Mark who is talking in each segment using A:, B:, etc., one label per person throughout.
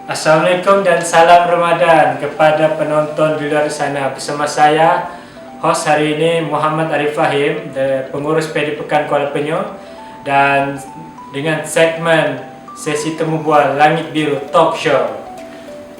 A: Assalamualaikum dan salam Ramadan kepada penonton di luar sana. Bersama saya, host hari ini Muhammad Arif Fahim, pengurus PD Pekan Kuala Penyu, dan dengan segmen sesi temu bual Langit Biru Talk Show.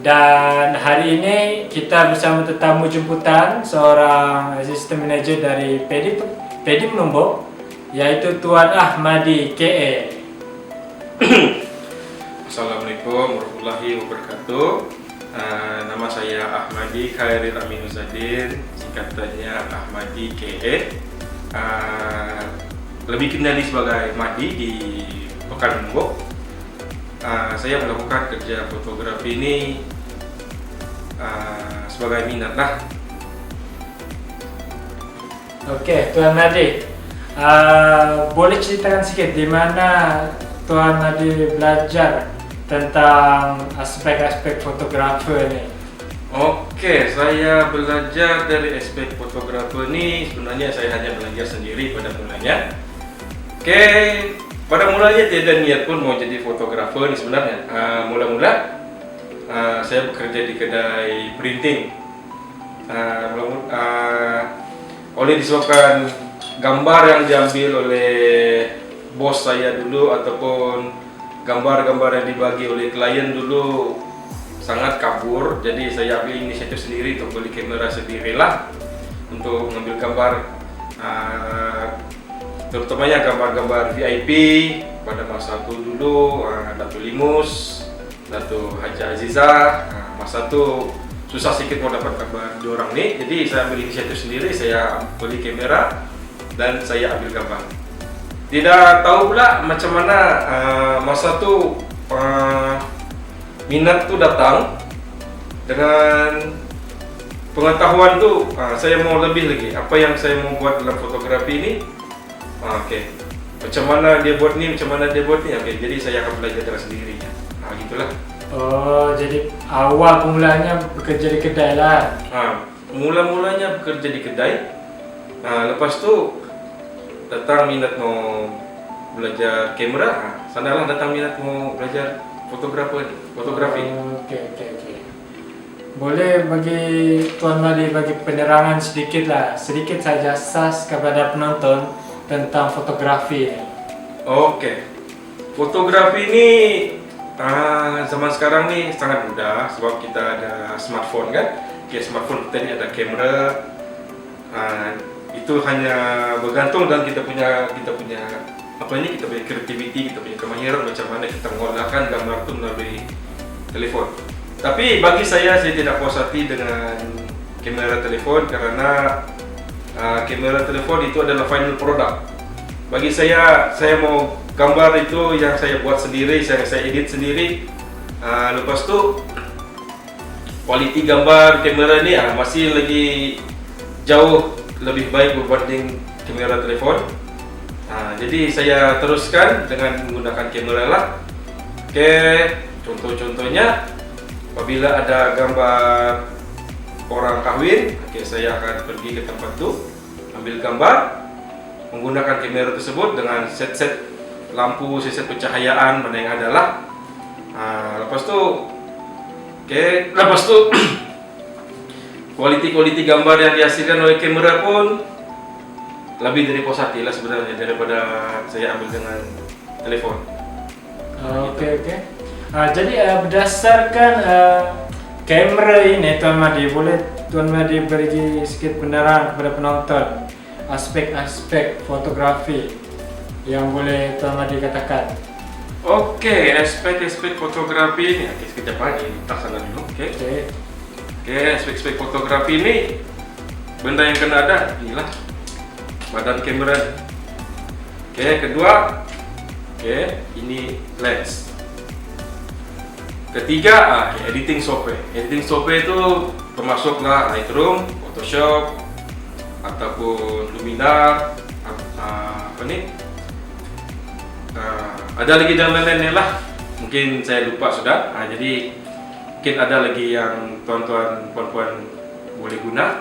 A: Dan hari ini kita bersama tetamu jemputan seorang assistant manager dari PD Penumbuk, yaitu Tuan Ahmadi KA.
B: Assalamualaikum warahmatullahi wabarakatuh. Nama saya Ahmadi Khairil Aminuddin, singkatannya Ahmadi KA. Lebih kenali sebagai Madi di Pekan Penumbuk. Saya melakukan kerja fotografi ini sebagai minat lah.
A: Oke, Tuan Madi, boleh ceritakan sedikit di mana Tuan Madi belajar tentang aspek-aspek fotografer ini?
B: Oke, saya belajar dari aspek fotografer ini. Sebenarnya saya hanya belajar sendiri pada mulanya. Oke, pada mulanya tidak niat pun mau jadi fotografer ini sebenarnya. Mula-mula saya bekerja di kedai printing. Oleh disebabkan gambar yang diambil oleh bos saya dulu ataupun gambar-gambar yang dibagi oleh klien dulu sangat kabur, jadi saya ambil inisiatif sendiri untuk beli kamera sendirilah untuk mengambil gambar, terutamanya gambar-gambar VIP pada masa itu dulu. Datuk Limus, Datuk Haji Azizah, masa itu susah sedikit mau dapat gambar diorang nih, jadi saya ambil inisiatif sendiri, saya beli kamera dan saya ambil gambar. Tidak tahu pula macam mana masa tu minat tu datang dengan pengetahuan tu. Saya mau lebih lagi apa yang saya mau buat dalam fotografi ini. Okey, macam mana dia buat ni, macam mana dia buat ni. Okey, jadi saya akan belajar dengan sendirinya. Gitulah.
A: Oh, jadi awal mulanya bekerja di kedai lah.
B: Mula-mulanya bekerja di kedai. Lepas tu datang minat mau belajar kamera, sanalah datang minat mau belajar fotografi.
A: Okey. Boleh bagi Tuan Madi bagi penerangan sedikit saja sas kepada penonton tentang fotografi ini.
B: Okey, fotografi ini zaman sekarang ni sangat mudah sebab kita ada smartphone kan. Smartphone kita ni ada kamera. Itu hanya bergantung dan kita punya kreativiti, kita punya kemahiran macam mana kita mengolahkan gambar itu melalui telepon. Tapi bagi saya tidak puas hati dengan kamera telepon kerana kamera telepon itu adalah final product. Bagi saya mau gambar itu yang saya buat sendiri, saya edit sendiri. Lepas tu kualiti gambar kamera ni masih lagi jauh lebih baik berbanding kamera telefon. Jadi saya teruskan dengan menggunakan kamera lah. Contoh-contohnya apabila ada gambar orang kahwin, saya akan pergi ke tempat tu, ambil gambar menggunakan kamera tersebut dengan set lampu, set pencahayaan mana yang ada lah. Lepas tu kualiti gambar yang dihasilkan oleh kamera pun lebih dari puas hati lah sebenarnya daripada saya ambil dengan telepon.
A: Okey. Jadi berdasarkan kamera ini, Tuan Madi, boleh Tuan Madi beri sedikit penerangan kepada penonton aspek-aspek fotografi yang boleh Tuan Madi katakan?
B: Okey, aspek-aspek fotografi ini. Sekejap lagi, tak salah dulu. Okey, aspek-aspek fotografi ini benda yang kena ada inilah badan kamera. Kedua, ini lens. Ketiga, editing software. Editing software itu termasuklah Lightroom, Photoshop ataupun Luminar, ada lagi dan lain-lain lah. Mungkin saya lupa sudah. Jadi mungkin ada lagi yang tuan-tuan puan-puan boleh guna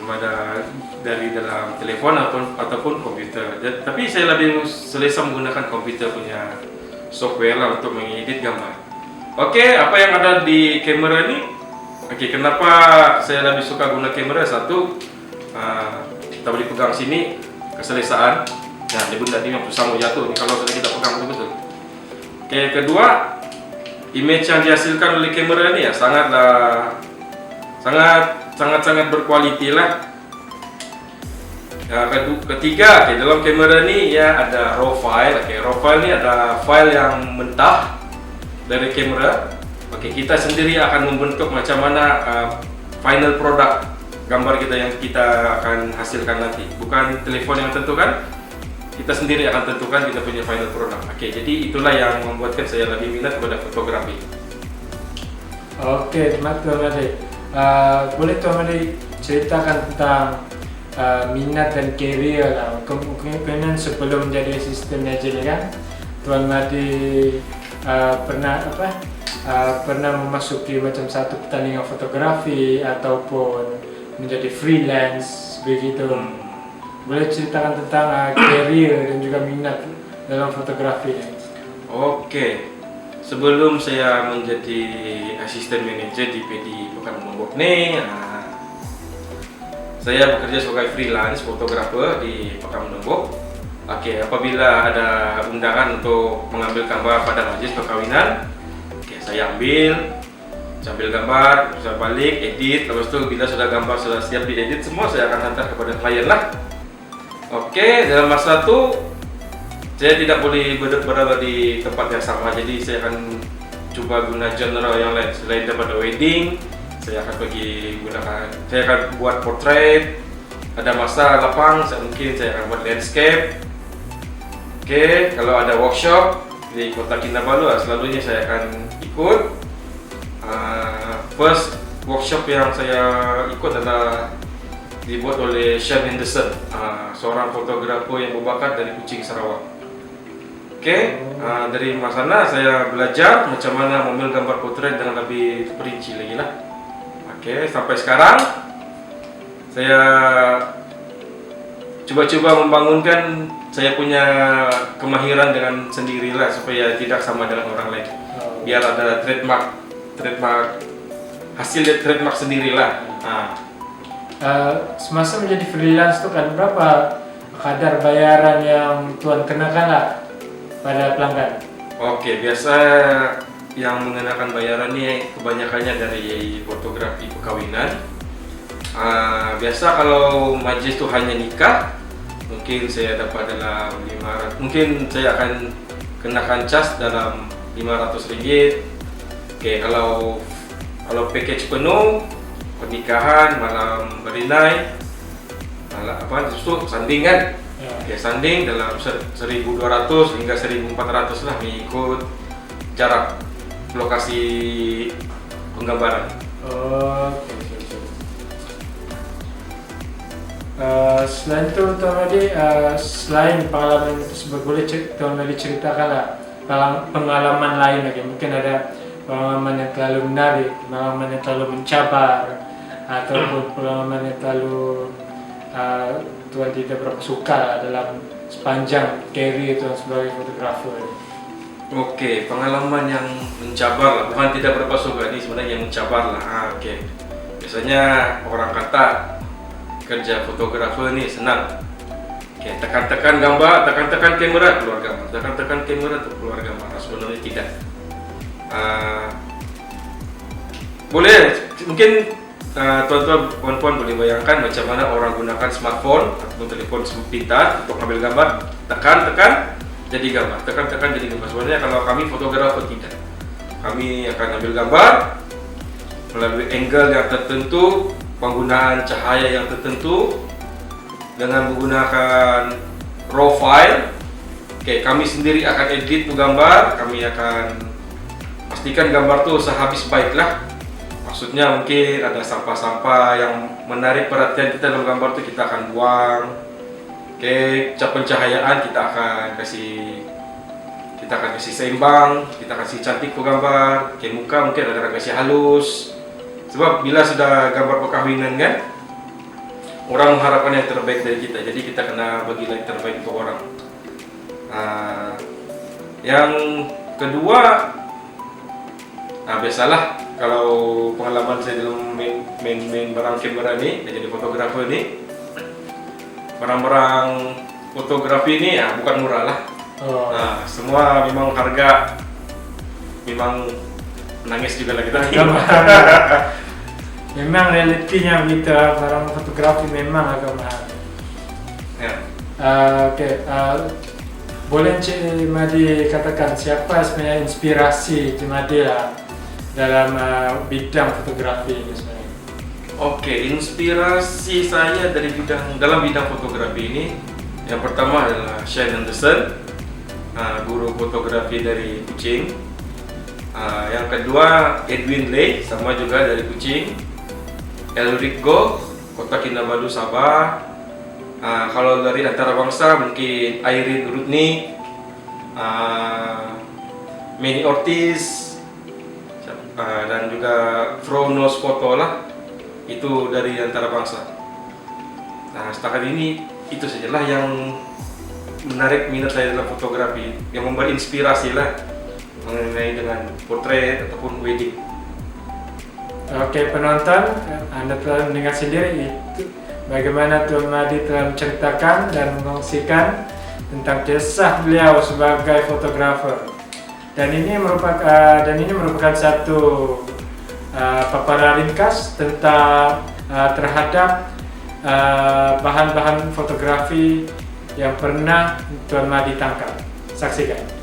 B: ada dari dalam telefon ataupun komputer. Tapi saya lebih selesa menggunakan komputer punya software lah untuk mengedit gambar. Oke, apa yang ada di kamera ini? Oke, kenapa saya lebih suka guna kamera? Satu, kita boleh pegang sini, keselesaan. Nah, dia benda ini yang susah mau jatuh nih kalau sudah kita pegang betul-betul. Oke, kedua, image yang dihasilkan oleh kamera ini ya sangat berkualiti lah. Ya, ketiga, di dalam kamera ini ya ada raw file. Oke, raw file ini ada file yang mentah dari kamera. Oke, kita sendiri akan membentuk macam mana final product gambar kita yang kita akan hasilkan nanti. Bukan telepon yang tentukan, kita sendiri akan tentukan kita punya final product. Oke, jadi itulah yang membuatkan saya lebih minat kepada fotografi.
A: Oke, terima kasih Tuan Made. Boleh Tuan Made ceritakan tentang minat dan career lah. Kemungkinan sebelum menjadi asisten manajer kan, Tuan Made pernah memasuki macam satu pertandingan fotografi ataupun menjadi freelance begitu. Boleh ceritakan tentang career dan juga minat dalam fotografi?
B: Oke, sebelum saya menjadi asisten manajer di PD Pekan Lombok nih, saya bekerja sebagai freelance fotografer di Pekan Lombok. Oke, apabila ada undangan untuk mengambil gambar pada majelis perkawinan, oke, saya ambil gambar, saya balik, edit, terus itu bila sudah gambar sudah siap diedit semua, saya akan hantar kepada klien lah. Oke, dalam masa itu saya tidak boleh berada di tempat yang sama, jadi saya akan coba guna genre yang lain selain daripada wedding. Saya akan saya akan buat portrait. Ada masa lapang, mungkin saya akan buat landscape. Oke, kalau ada workshop di Kota Kinabalu, selalunya saya akan ikut. First workshop yang saya ikut adalah dibuat oleh Sean Henderson, seorang fotografer yang berbakat dari Kuching, Sarawak. Oke, dari sana saya belajar macam mana mengambil gambar portrait dengan lebih perinci lagi lah. Oke, sampai sekarang saya coba-coba membangunkan saya punya kemahiran dengan sendirilah supaya tidak sama dengan orang lain. Biar ada trademark hasil trademark sendirilah.
A: Semasa menjadi freelance itu kan berapa kadar bayaran yang Tuan kenakan lah pada pelanggan?
B: Oke, biasa yang mengenakan bayaran ini kebanyakannya dari fotografi perkawinan. Biasa kalau majelis itu hanya nikah, mungkin saya dapat dalam 500, mungkin saya akan kenakan cas dalam RM500. Oke, kalau package penuh, pernikahan, malam berenai, justru sanding kan? Ya, sanding dalam 1.200 hingga 1.400 lah, mengikut jarak lokasi penggambaran.
A: Selain itu Tuan Made, selain pengalaman tersebut, boleh Tuan Made ceritakan lah pengalaman lain lagi. Mungkin ada pengalaman yang terlalu menarik, pengalaman yang terlalu mencabar, ataupun pengalaman yang terlalu Tuan tidak berapa suka dalam sepanjang career Tuan sebagai fotografer.
B: Oke, pengalaman yang mencabar lah, bukan tidak berapa suka, ini sebenarnya yang mencabar lah. Oke, biasanya orang kata kerja fotografer ini senang. Oke, tekan-tekan gambar, tekan-tekan kamera keluar gambar, tekan-tekan kamera untuk keluar gambar. Sebenarnya tidak. Boleh, mungkin tuan-tuan, puan-puan boleh bayangkan macam mana orang gunakan smartphone atau telepon pintar untuk ambil gambar. Tekan-tekan jadi gambar, tekan-tekan jadi gambar. Sebenarnya kalau kami fotografer tidak. Kami akan ambil gambar melalui angle yang tertentu, penggunaan cahaya yang tertentu dengan menggunakan raw file. Oke, kami sendiri akan edit tuh gambar, kami akan pastikan gambar tuh sehabis baik lah. Maksudnya mungkin ada sampah-sampah yang menarik perhatian kita dalam gambar tuh kita akan buang. Oke, pencahayaan kita akan kasih seimbang, kita kasih cantik tuh gambar. Oke, muka mungkin ada kasih halus. Sebab bila sudah gambar perkahwinan kan, orang mengharapkan yang terbaik dari kita, jadi kita kena bagi yang terbaik untuk orang. Yang kedua, Nah, biasalah kalau pengalaman saya dalam main barang kamera ini, jadi fotografer ini, barang-barang fotografi ini ya bukan murah lah. Nah, semua memang harga memang menangis juga lah kita.
A: Memang realitinya begitu, barang fotografi memang agak mahal.
B: Ya.
A: Boleh Cik Madi katakan siapa sebenarnya inspirasi Cik Madi lah dalam bidang fotografi ini sebenarnya?
B: Inspirasi saya dalam bidang fotografi ini, yang pertama adalah Shane Anderson, guru fotografi dari Kuching. Yang kedua Edwin Lei, sama juga dari Kuching. Elric Go, Kota Kinabalu, Sabah. Kalau dari antarabangsa mungkin Irene Rudnick, Manny Ortiz, dan juga Fronos Foto lah. Itu dari antarabangsa. Nah, setakat ini itu sajalah yang menarik minat saya dalam fotografi, yang membuat inspirasi lah mengenai dengan potret ataupun wedding.
A: Oke, penonton, Anda telah mendengar sendiri itu bagaimana Tuan Madi telah menceritakan dan mengongsikan tentang kisah beliau sebagai fotografer. Dan ini merupakan satu paparan ringkas tentang terhadap bahan-bahan fotografi yang pernah Tuan Madi tangkap. Saksikan.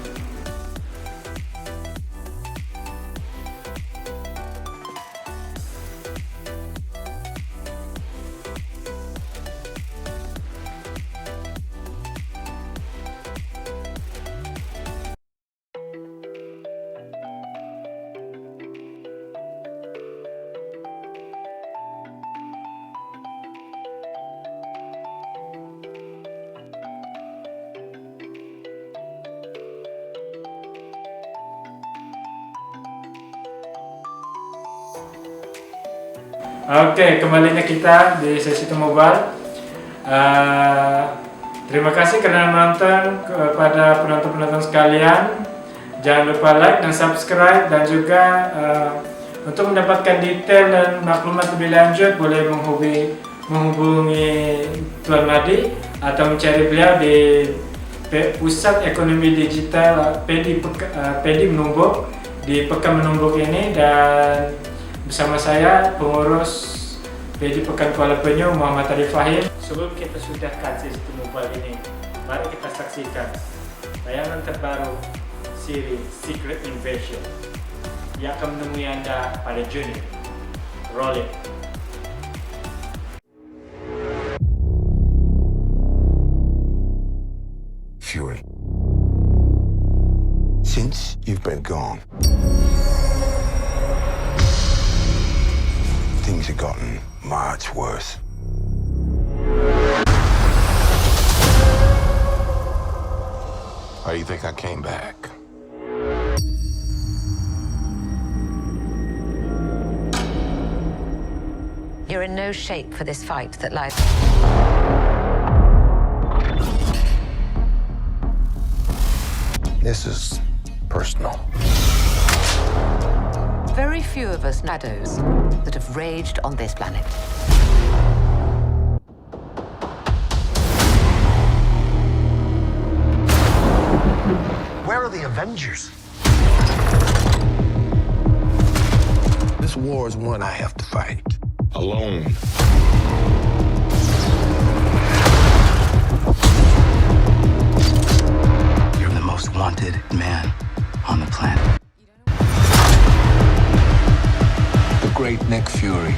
A: Oke, kembalinya kita di sesi mobile. Terima kasih karena menonton. Kepada penonton-penonton sekalian, jangan lupa like dan subscribe, dan juga untuk mendapatkan detail dan maklumat lebih lanjut boleh menghubungi Tuan Madi atau mencari beliau di Pusat Ekonomi Digital Pedi Menumbuk di Pekan Menumbuk ini, dan bersama saya pengurus Pedi Pekan Kuala Penyu Muhammad Arif Fahim. Sebelum kita sudahkan sistem mobile ini, mari kita saksikan tayangan terbaru siri Secret Invasion yang akan menemui Anda pada Juni. Roll it.
C: Fury, since you've been gone, things have gotten much worse. Why do you think I came back?
D: You're in no shape for this fight that lies.
C: This is personal.
D: Very few of us shadows that have raged on this planet.
C: Where are the Avengers? This war is one I have to fight alone. You're the most wanted man on the planet. The great Nick Fury.